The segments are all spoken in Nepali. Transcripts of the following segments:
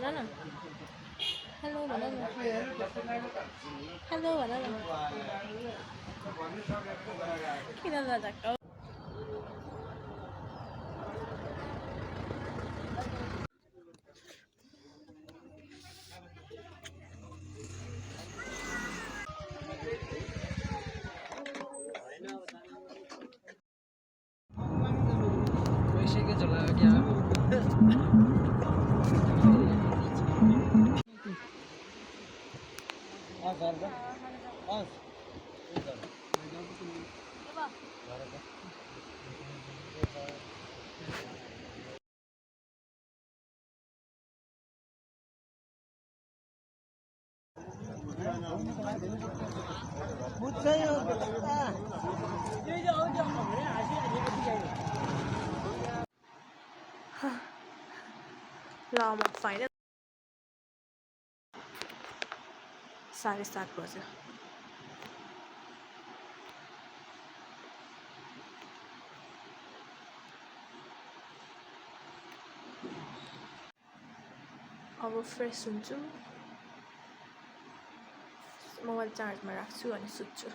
भन न हेलो भन न हेलो भन न किन लजाक्क पैसे के चला क्या ल म फाइनल 7:30 बज्यो अब फ्रेस हुन्छु मोबाइल चार्जमा राख्छु अनि सुत्छु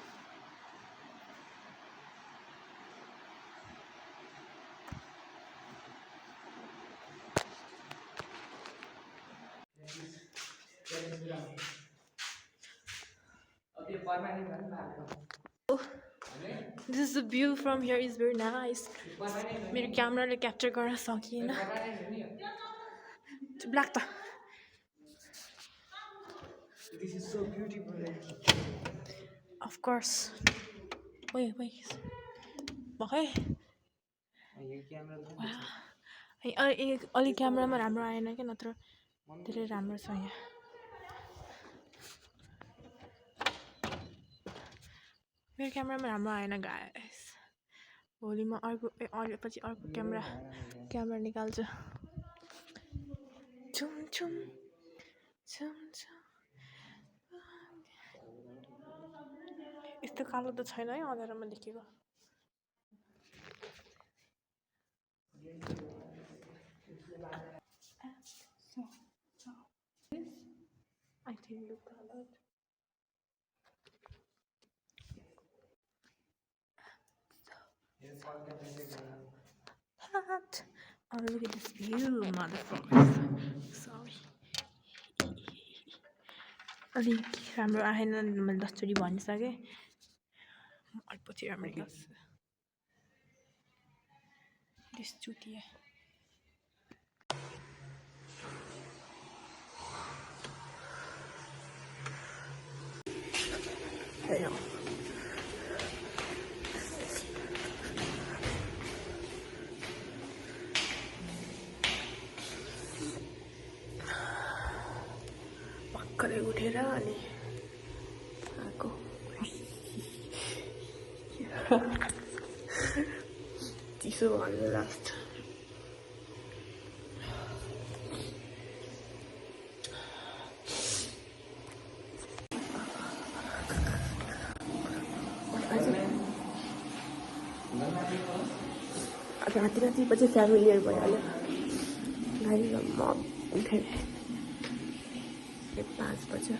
This is the view from here is very nice. मेरो क्यामेराले क्याप्चर गर्न सकिएन ब्ल्याक त This is so beautiful. Of course. Wait. भकै यो क्यामेरा अलि क्यामेरामा राम्रो आएन क्या नत्र धेरै राम्रो छ यहाँ मेरो क्यामेरामा राम्रो आएन गाइस भोलि म पछि अर्को क्यामेरा निकाल्छु छुम यस्तो कालो त छैन है अँध्यारोमा देखेको I think you colored. What? Oh, look at this view, motherfuckers. Sorry. अलिक राम्रो आएन मैले 10 चोटि भनिसकेँ पछि राम्रो गर्छु त्यस चुतिया हेलो भर्खरै उठेर अनि आएको चिसो भनेर लाग्छ राति पछि फ्यामिलीहरू भइहाल्यो गाडी म उठेँ 5 बज्यो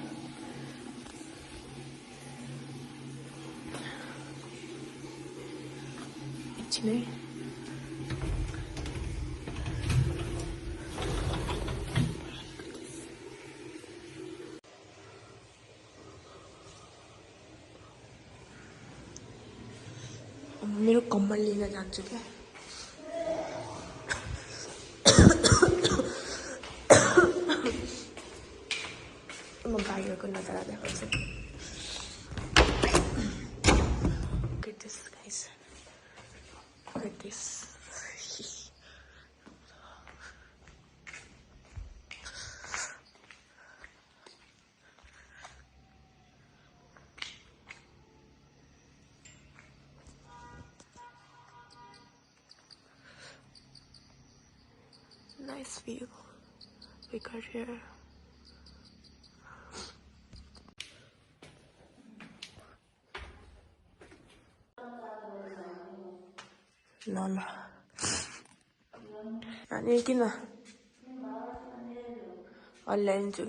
एकछिनै मेरो कम्मल लिन जान्छु क्या म बाहिरको नजारा देखाउँछु Look at this guys Look at this Nice view we got here ल अनि किन अनलाइन छु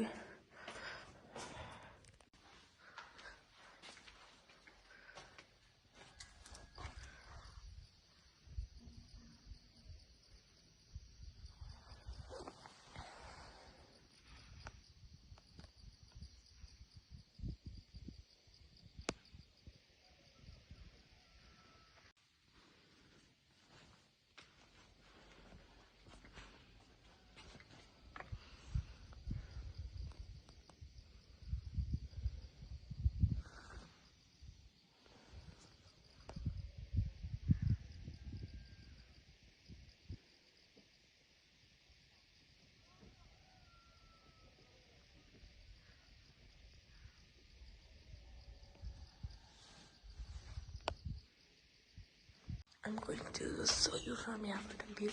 I'm going to show you from यहाँबाट view.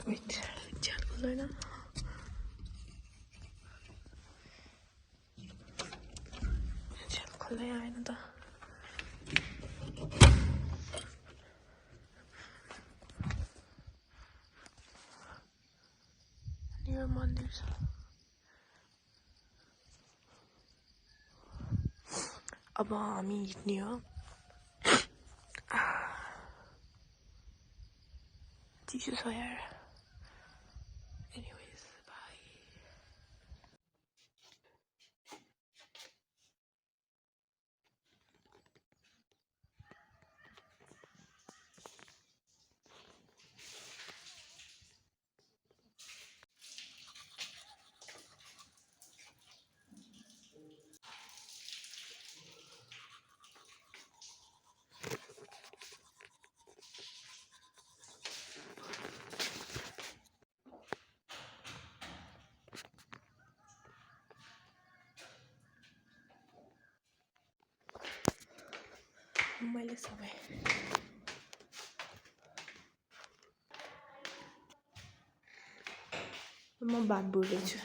Wait, chat खोल्दैन chat खोल्दै आएन त यो मन्दिर छ अब हामी हिँड्ने हो चिसो छ यार anyways bye मैले सबै म बाबुले छु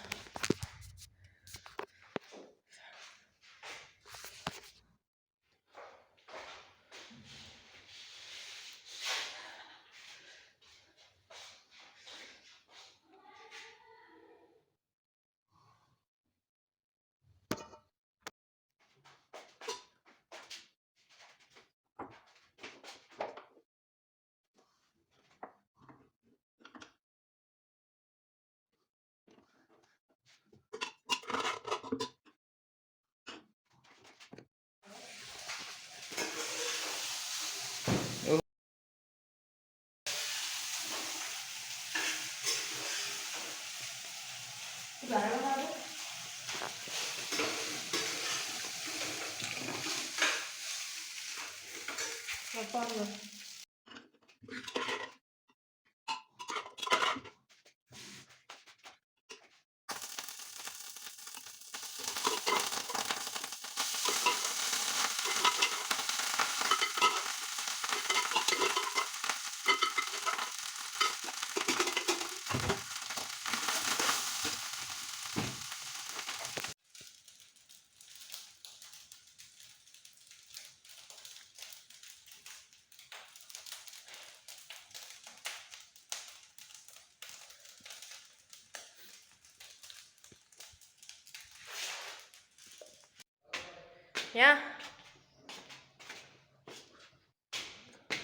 यहाँ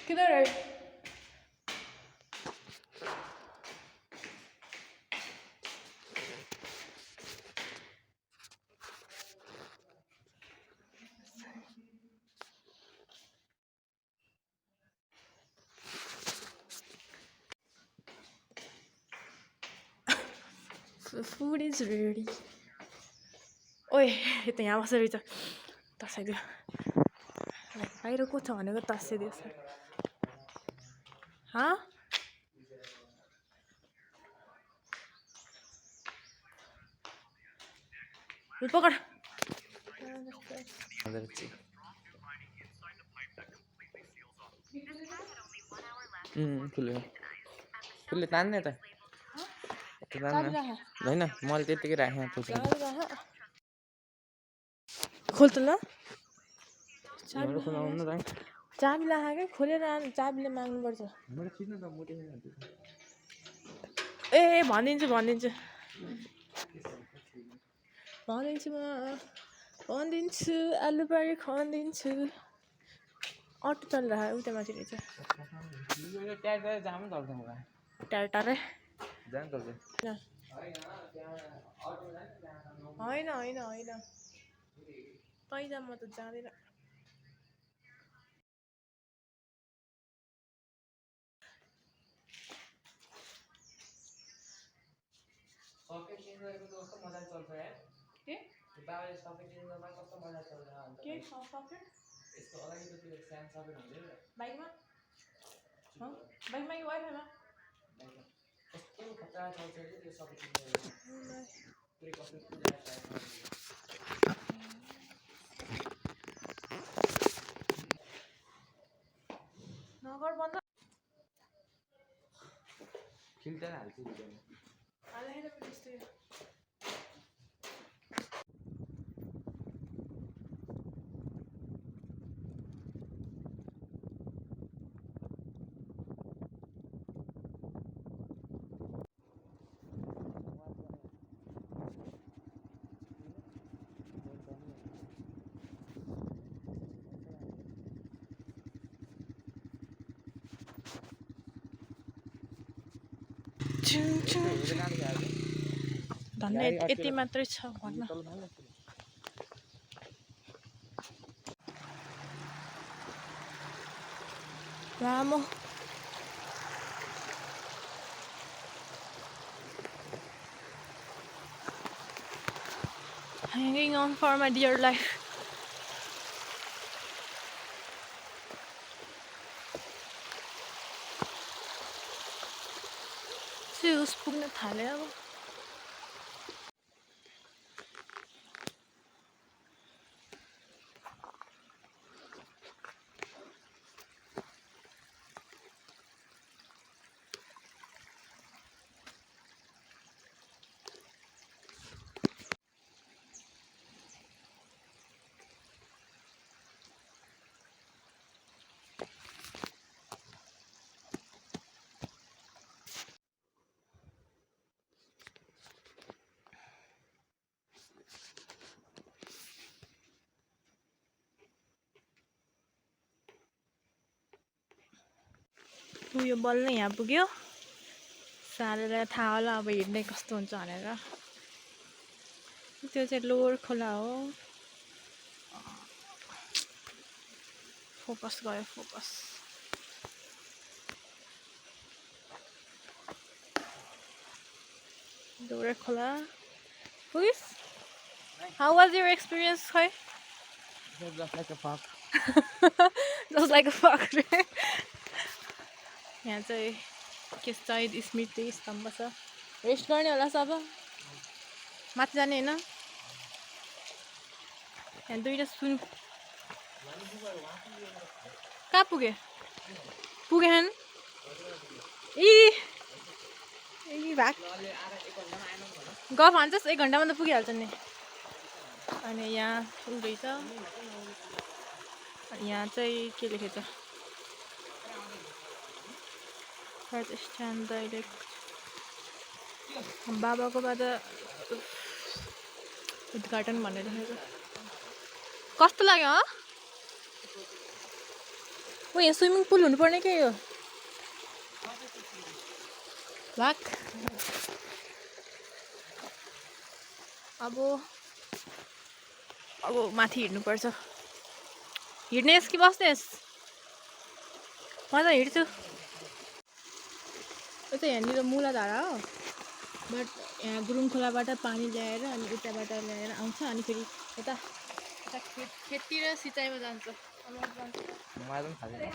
किधर है The food is ready. ओए यो त यहाँ बसेर रहेछ तर्साइदियो बाहिर को छ भनेको तर्साइदियो सर हाँ पकड खुल्ले तान्ने त होइन मैले त्यतिकै राखेँ खोल त ल खुलाउनु चाबी लगाएकै खोलेर चाबीले माग्नुपर्छ मैले चिन्नु त मोटे ए भनिदिन्छु भनिदिन्छु भनिदिन्छु म भनिदिन्छु आलुबारी खनिदिन्छु अटो चलिरहेको उता माथि रहेछ ट्याक्टर जाम चल्छ मलाई टाढै जाम चल्छ होइन होइन होइन पहिला म त जाँदैन सबै चेन्ज गरेको त कस्तो मजा चल्छ यार के बाबाले सबै चेन्ज गर्दा कस्तो मजा चल्छ अन्त के सकेट यसको अगाडि त त्यो स्याम सबै हुँदैन बाइकमा बाइकमा कि वाइफाईमा कस्तो खतरा चल्छ कि त्यो सबै चेन्ज गरेको पुरै कस्तो पुरा नगर बन्द फिल्टर हाल्छु भिडियोमा हालेर पनि त्यस्तै धन्य यति मात्रै छ भन्न लामो hanging on for my dear life सिउस पुग्न थाल्यो अब यो बल्ल यहाँ पुग्यो सारेलाई थाहा होला अब हिँड्ने कस्तो हुन्छ भनेर त्यो चाहिँ लोवर खोला हो फोकस गयो फोकस लोवर खोला पुगिस् हाउ वाज योर एक्सपिरियन्स खै just like a fuck just like a fuck यहाँ चाहिँ के शहीद स्मृति स्तम्भ छ रेस्ट गर्ने होला सब माथि जाने होइन यहाँ दुईवटा सुन कहाँ पुगे पुगेन ए भाग गफ भन्छस् 1 घन्टामा त पुगिहाल्छ नि अनि यहाँ उ रहेछ यहाँ चाहिँ के लेखेछ स्ट्यान्ड डाइरेक्ट बाबाकोबाट उद्घाटन भनेर लेखेको कस्तो लाग्यो ओ यहाँ स्विमिङ पुल हुनुपर्ने के यो भाग अब माथि हिँड्नुपर्छ हिँड्नेस् कि बस्नेस् म त हिँड्छु यो चाहिँ यहाँनिर मूलाधारा हो बट यहाँ गुरुङ खोलाबाट पानी ल्याएर अनि उताबाट ल्याएर आउँछ अनि फेरि यता खेती र सिँचाइमा जान्छ मलाई पनि थाहा छैन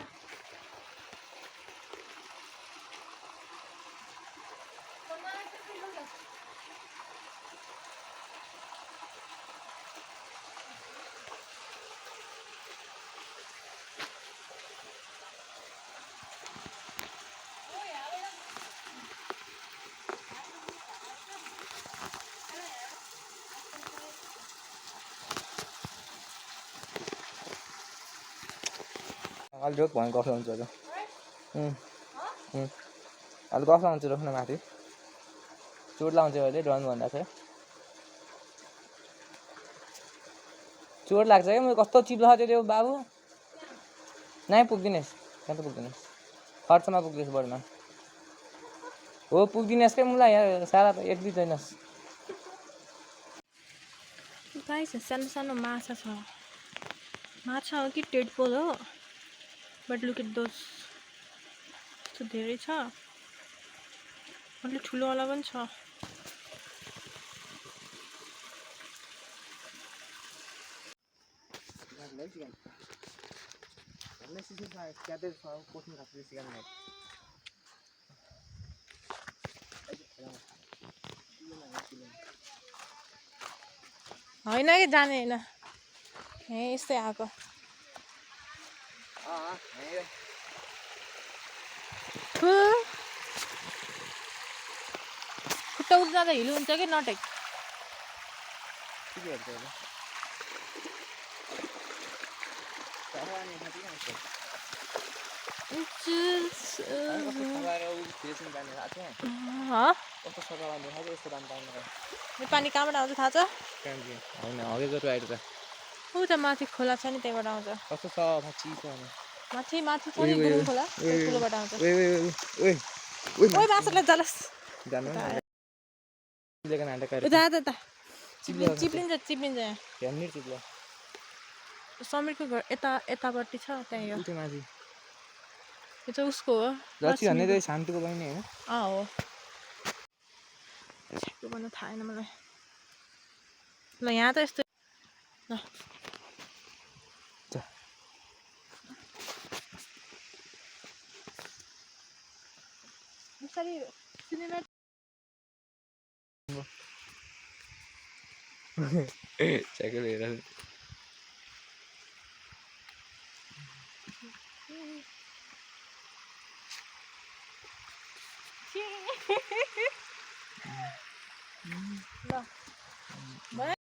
अलि रोक भयो गफ हुन्छ अझ अलि गफ लाउँछ रोक्न माथि चोट लाउँछ अहिले ड्रन भन्दा चाहिँ चोट लाग्छ क्या मैले कस्तो चिप्लो छ त्यो बाबु नै पुग्दिनेस् त्यहाँ त पुग्दिनेस् खर्चमा पुग्दैछ बढीमा हो पुग्दिनेस् क्या मलाई यहाँ सारा त एक दुई छैनस् गाइस सानो सानो माछा छ माछा हो कि टेडपोल हो बट लुक एट दोस यस्तो धेरै छ अलिक ठुलोवाला पनि छ होइन कि जाने होइन यहीँ यस्तै आएको खुट्टा उठ्दा त हिलो हुन्छ कि नटेक यो पानी कहाँबाट आउँछ थाहा छ होइन हगेको टोयलेट त ऊ त माथि खोला छ नि त्यहीबाट आउँछ कस्तो छ माथि छ माथि माथि छ नि गुरुङ खोला त्यो ठुलोबाट आउँछ ओइ मासुलाई जलस जानु उता चिप्लिन्छ चिप्लिन्छ यहाँ हेर्ने चिप्लो समीरको घर यतापट्टि छ त्यहाँ यो माथि यो चाहिँ उसको हो लक्ष्मी भन्ने चाहिँ शान्तिको बहिनी होइन हो छ्याक्क भन्नु थाहा छैन मलाई ल यहाँ त यस्तो ल बिस्तारै सिनेमा साइकल हेरेर ल